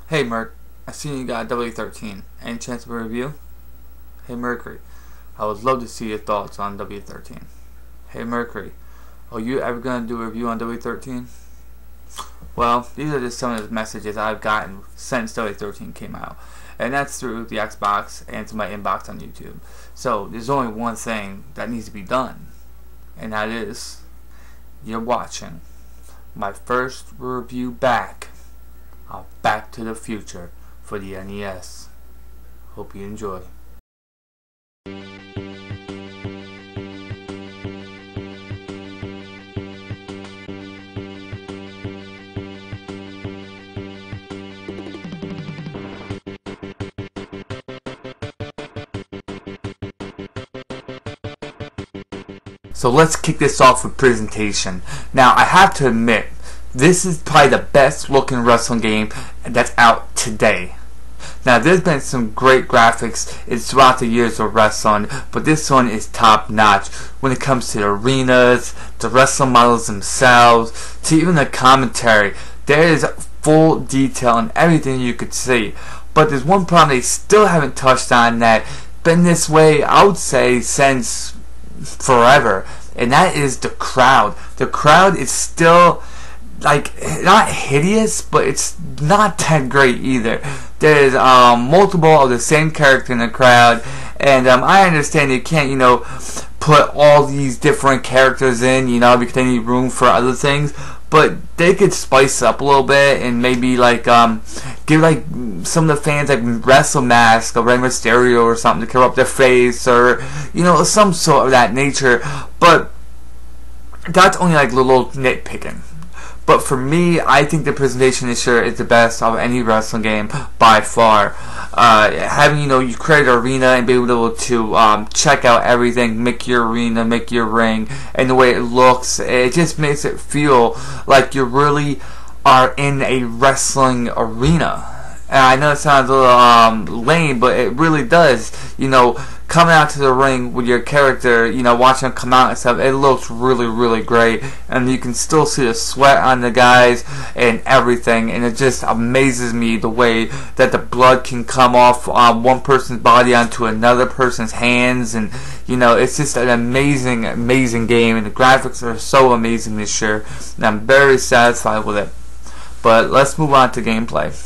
Hey Merc, I seen you got a W13. Any chance of a review? Hey Mercury, I would love to see your thoughts on W13. Hey Mercury, are you ever going to do a review on W13? Well, these are just some of the messages I've gotten since W13 came out. And that's through the Xbox and to my inbox on YouTube. So, there's only one thing that needs to be done. And that is, you're watching my first review back of Back to the Future for the NES. Hope you enjoy. So let's kick this off with presentation. Now I have to admit, this is probably the best looking wrestling game that's out today. Now there's been some great graphics throughout the years of wrestling, but this one is top notch when it comes to the arenas, the wrestling models themselves, to even the commentary. There is full detail in everything you could see. But there's one problem they still haven't touched on that been this way, I would say, since forever, and that is the crowd. The crowd is still, like, not hideous, but it's not that great either. There's multiple of the same character in the crowd, and I understand you can't, put all these different characters in, because they need room for other things, but they could spice up a little bit and maybe give some of the fans wrestle mask or Rey Mysterio or something to cover up their face, or some sort of that nature. But that's only little nitpicking. But for me, I think the presentation this year is the best of any wrestling game by far. Having you create an arena and be able to check out everything, make your arena, make your ring, and the way it looks, it just makes it feel like you really are in a wrestling arena. And I know it sounds a little lame, but it really does. Coming out to the ring with your character, watching them come out and stuff, it looks really, really great. And you can still see the sweat on the guys and everything. And it just amazes me the way that the blood can come off one person's body onto another person's hands. And, it's just an amazing, amazing game. And the graphics are so amazing this year. And I'm very satisfied with it. But let's move on to gameplay.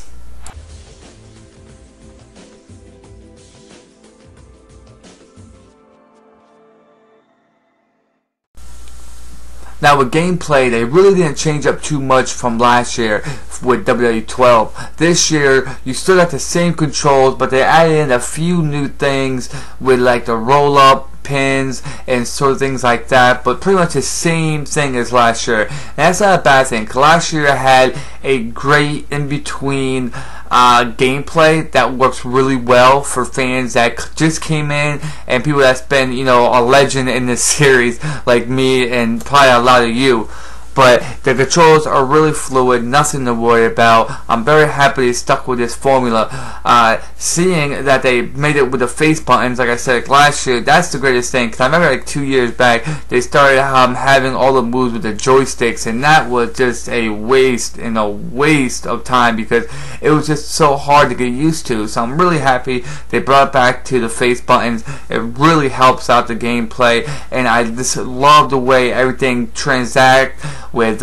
Now with gameplay, they really didn't change up too much from last year with WWE 12. This year, you still got the same controls, but they added in a few new things with the roll-up pins and sort of things like that, but pretty much the same thing as last year. And that's not a bad thing, because last year had a great in-between gameplay that works really well for fans that just came in and people that's been a legend in this series like me and probably a lot of you. But the controls are really fluid, nothing to worry about. I'm very happy they stuck with this formula. Seeing that they made it with the face buttons, like I said last year, that's the greatest thing. Because I remember 2 years back, they started having all the moves with the joysticks, and that was just a waste of time because it was just so hard to get used to. So I'm really happy they brought it back to the face buttons. It really helps out the gameplay, and I just love the way everything transacts with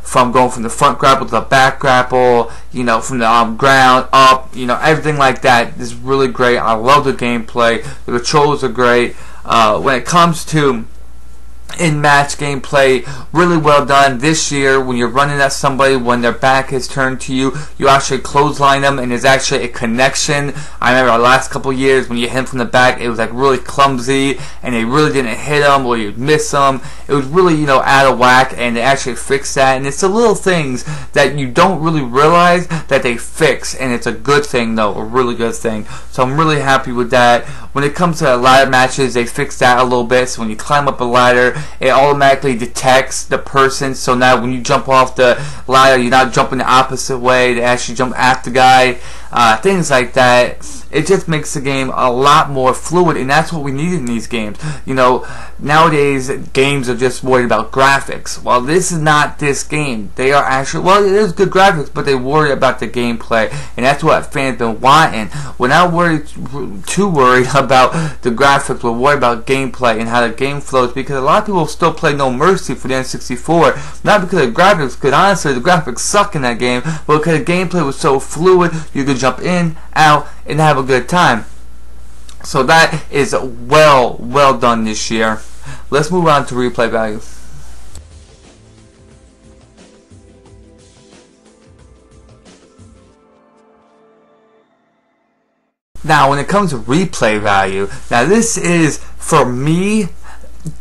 from going from the front grapple to the back grapple, from the ground up, everything like that is really great. I love the gameplay. The controls are great. When it comes to in-match gameplay, really well done. This year, when you're running at somebody, when their back is turned to you, you actually clothesline them, and there's actually a connection. I remember the last couple years when you hit them from the back, it was really clumsy, and they really didn't hit them, or you'd miss them. It was really, out of whack, and they actually fixed that. And it's the little things that you don't really realize that they fix, and it's a good thing, though, a really good thing. So I'm really happy with that. When it comes to ladder matches, they fixed that a little bit. So when you climb up a ladder, it automatically detects the person. So now when you jump off the ladder, you're not jumping the opposite way. They actually jump at the guy. things like that. It just makes the game a lot more fluid, and that's what we need in these games. You know, nowadays games are just worried about graphics. Well, this is not this game. They are actually, well, it is good graphics, but they worry about the gameplay, and that's what fans been wanting. We're not too worried about the graphics. We're worried about gameplay and how the game flows, because a lot of people still play No Mercy for the N64, not because of the graphics, because honestly the graphics suck in that game, but because the gameplay was so fluid, you could jump in, out, and have a good time. So that is well done this year. Let's move on to replay value. Now, when it comes to replay value, now this is, for me,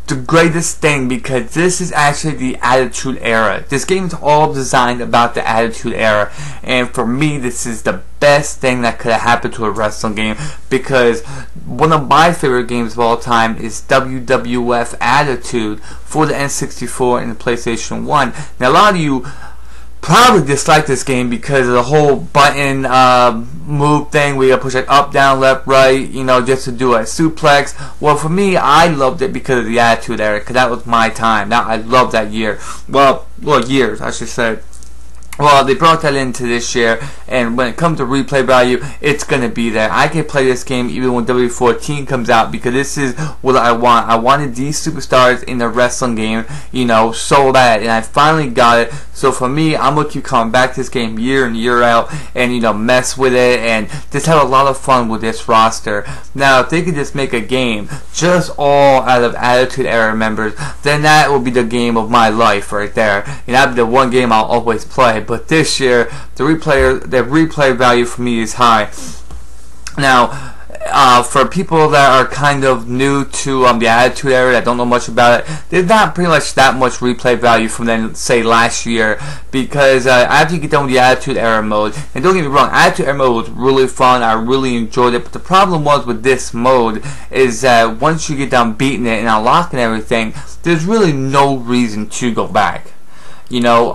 the greatest thing, because this is actually the Attitude Era. This game is all designed about the Attitude Era, and for me, this is the best thing that could have happened to a wrestling game, because one of my favorite games of all time is WWF Attitude for the N64 and the PlayStation 1. Now, a lot of you probably dislike this game because of the whole button move thing where you gotta push like up, down, left, right, you know, just to do a suplex. Well, for me, I loved it because of the Attitude Era, because that was my time. Now, I love that year. Well, years, I should say. Well, they brought that into this year, and when it comes to replay value, it's going to be there. I can play this game even when W14 comes out, because this is what I want. I wanted these superstars in the wrestling game, you know, so bad, and I finally got it. So for me, I'm going to keep coming back to this game year in, year out, and, you know, mess with it, and just have a lot of fun with this roster. Now, if they could just make a game just all out of Attitude Era members, then that would be the game of my life right there. And that'd be the one game I'll always play. But this year, the replay value for me is high. Now, for people that are kind of new to the Attitude Era, that don't know much about it, there's not pretty much that much replay value from then, say, last year, because after you get done with the Attitude Era mode, and don't get me wrong, Attitude Era mode was really fun, I really enjoyed it, but the problem was with this mode is that once you get done beating it and unlocking everything, there's really no reason to go back. You know,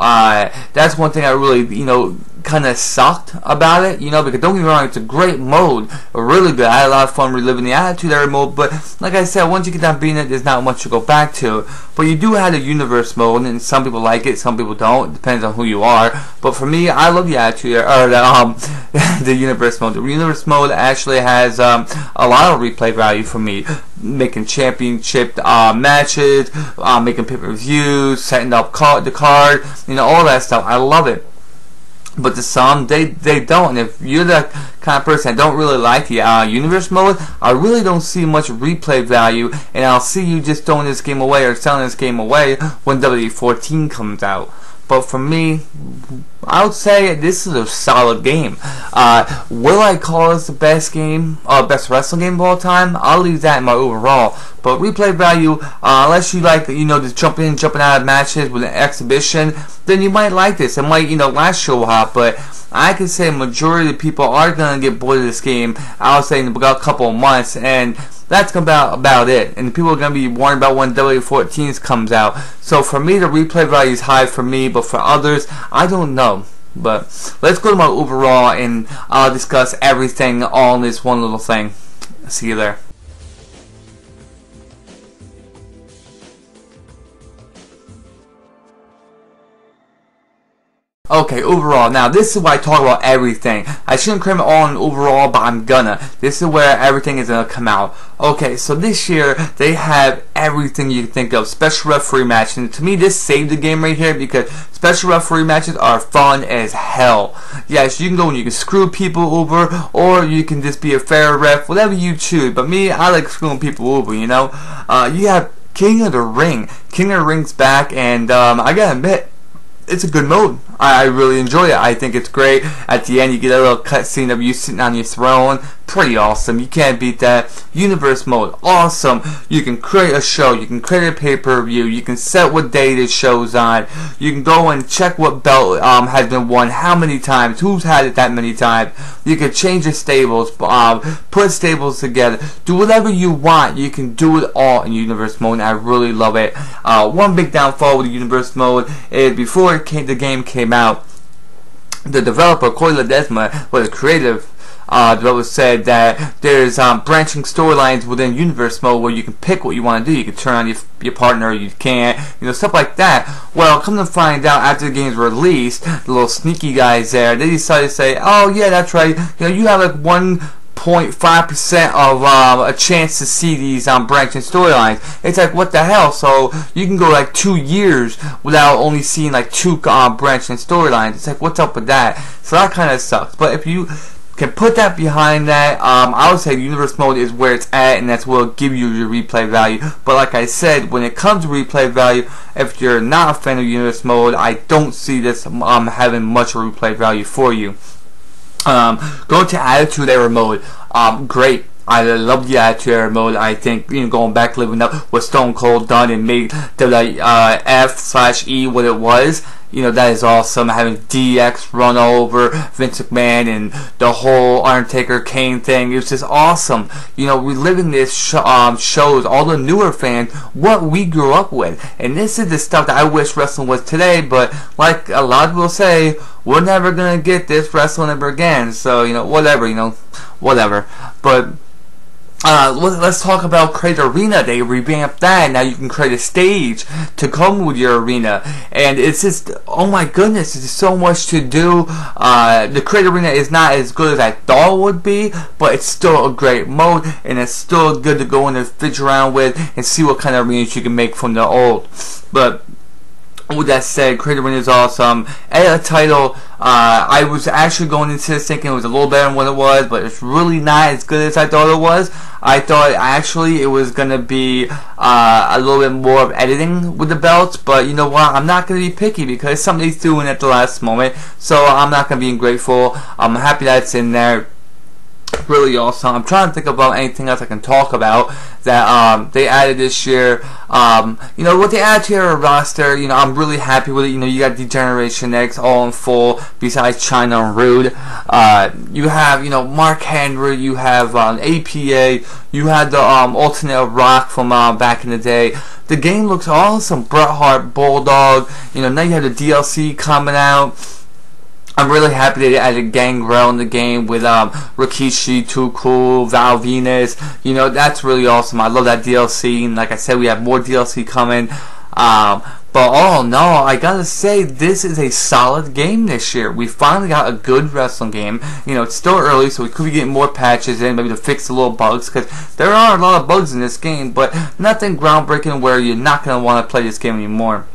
that's one thing I really, you know, kind of sucked about it, you know, because don't get me wrong, it's a great mode, really good. I had a lot of fun reliving the Attitude Era mode, but like I said, once you get done beating it, there's not much to go back to. But you do have the universe mode, and some people like it, some people don't. It depends on who you are. But for me, I love the Attitude Era, or the universe mode. The universe mode actually has a lot of replay value for me. Making championship matches, making pay-per-views, setting up the card, you know, all that stuff. I love it. But to some, they don't. And if you're the kind of person that don't really like the universe mode, I really don't see much replay value, and I'll see you just throwing this game away or selling this game away when W14 comes out. But for me, I would say this is a solid game. Will I call this the best game, best wrestling game of all time? I'll leave that in my overall. But replay value, unless you like, you know, just jumping out of matches with an exhibition, then you might like this. It might, you know, last you a while, but I can say a majority of people are going to get bored of this game, I would say, in about a couple of months, and that's about it. And people are going to be worried about when W14 comes out. So for me, the replay value is high for me, but for others, I don't know. But let's go to my overall, and I'll discuss everything all in this one little thing. See you there. Okay, overall. Now, this is where I talk about everything. I shouldn't cram it all in overall, but I'm gonna. This is where everything is gonna come out. Okay, so this year, they have everything you can think of. Special referee matches. And to me, this saved the game right here, because special referee matches are fun as hell. Yes, you can go and you can screw people over, or you can just be a fair ref, whatever you choose. But me, I like screwing people over, you know? You have King of the Ring. King of the Ring's back, and I gotta admit, it's a good mode. I really enjoy it. I think it's great. At the end, you get a little cutscene of you sitting on your throne. Pretty awesome. You can't beat that. Universe mode, awesome. You can create a show. You can create a pay-per-view. You can set what day this show's on. You can go and check what belt has been won, how many times, who's had it that many times. You can change the stables, put stables together. Do whatever you want. You can do it all in Universe mode. I really love it. One big downfall with the Universe mode is before the game came out, the developer, Koei Ledesma, was a creative developers said that there's branching storylines within universe mode where you can pick what you want to do. You can turn on your partner, you can't, stuff like that. Well, come to find out, after the game's released, the little sneaky guys there, they decided to say, oh yeah, that's right, you have like 1.5% of a chance to see these branching storylines. It's like, what the hell? So you can go like 2 years without only seeing like 2 branching storylines. It's like, what's up with that? So that kind of sucks. But if you can put that behind that, I would say universe mode is where it's at, and that's what will give you your replay value. But like I said, when it comes to replay value, if you're not a fan of universe mode, I don't see this having much of a replay value for you. Going to Attitude Era mode, great. I love the Attitude Era mode. I think going back, living up what Stone Cold done and made F/E what it was. That is awesome. Having DX run over Vince McMahon and the whole Undertaker Kane thing, it was just awesome. Reliving this shows all the newer fans what we grew up with, and this is the stuff that I wish wrestling was today. But like a lot of people say, we're never gonna get this wrestling ever again. So whatever. But let's talk about Create Arena. They revamped that. Now you can create a stage to come with your arena, and it's just, oh my goodness, there's so much to do. The Create Arena is not as good as I thought it would be, but it's still a great mode, and it's still good to go in and fidget around with and see what kind of arenas you can make from the old. But with that said, Create Arena is awesome. Add a title. I was actually going into this thinking it was a little better than what it was, but it's really not as good as I thought it was. I thought actually it was going to be a little bit more of editing with the belts, but you know what? I'm not going to be picky because somebody's doing it at the last moment, so I'm not going to be ungrateful. I'm happy that it's in there. Really awesome. I'm trying to think about anything else I can talk about that they added this year. What they added to your roster, I'm really happy with it. You got Degeneration X all in full, besides China and Rude. You have, Mark Henry, you have APA, you had the alternate Rock from back in the day. The game looks awesome. Bret Hart, Bulldog, now you have the DLC coming out. I'm really happy they added Gangrel in the game with Rikishi, Too Cool, Val Venus. That's really awesome. I love that DLC, and like I said, we have more DLC coming. But all in all, I gotta say, this is a solid game this year. We finally got a good wrestling game. It's still early, so we could be getting more patches in, maybe to fix the little bugs, because there are a lot of bugs in this game, but nothing groundbreaking where you're not gonna want to play this game anymore.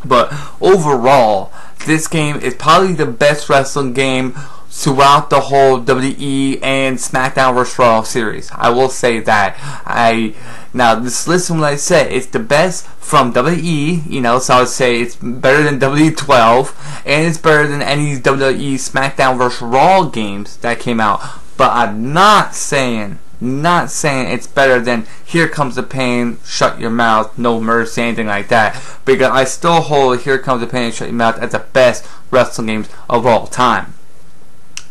But overall, this game is probably the best wrestling game throughout the whole WWE and SmackDown vs. Raw series. I will say that. Now just listen when I say it's the best from WWE, so I would say it's better than WWE 12, and it's better than any WWE SmackDown vs. Raw games that came out. But I'm not saying it's better than Here Comes the Pain, Shut Your Mouth, No Mercy, anything like that, because I still hold Here Comes the Pain, Shut Your Mouth as the best wrestling games of all time.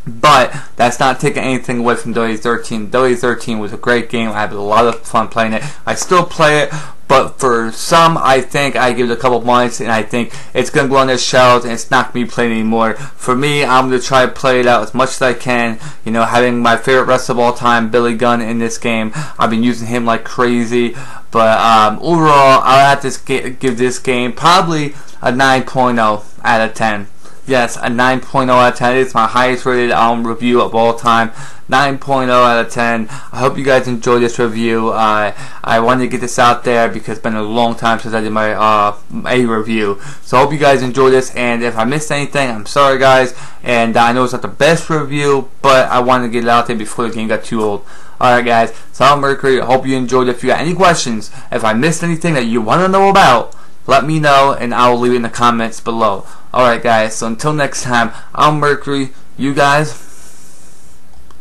But that's not taking anything away from WWE 13. WWE 13 was a great game. I had a lot of fun playing it. I still play it, but for some, I think I give it a couple months, and I think it's going to go on their shelves, and it's not going to be played anymore. For me, I'm going to try to play it out as much as I can. Having my favorite wrestler of all time, Billy Gunn, in this game. I've been using him like crazy. But overall, I'll have to give this game probably a 9.0 out of 10. Yes, a 9.0 out of 10. It's my highest rated review of all time. 9.0 out of 10. I hope you guys enjoyed this review. I wanted to get this out there because it's been a long time since I did my A review. So I hope you guys enjoyed this, and if I missed anything, I'm sorry guys. And I know it's not the best review, but I wanted to get it out there before the game got too old. Alright guys, so I'm Mercury. I hope you enjoyed it. If you got any questions, if I missed anything that you want to know about, let me know, and I will leave it in the comments below. Alright guys, so until next time, I'm Mercury. You guys,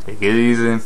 take it easy.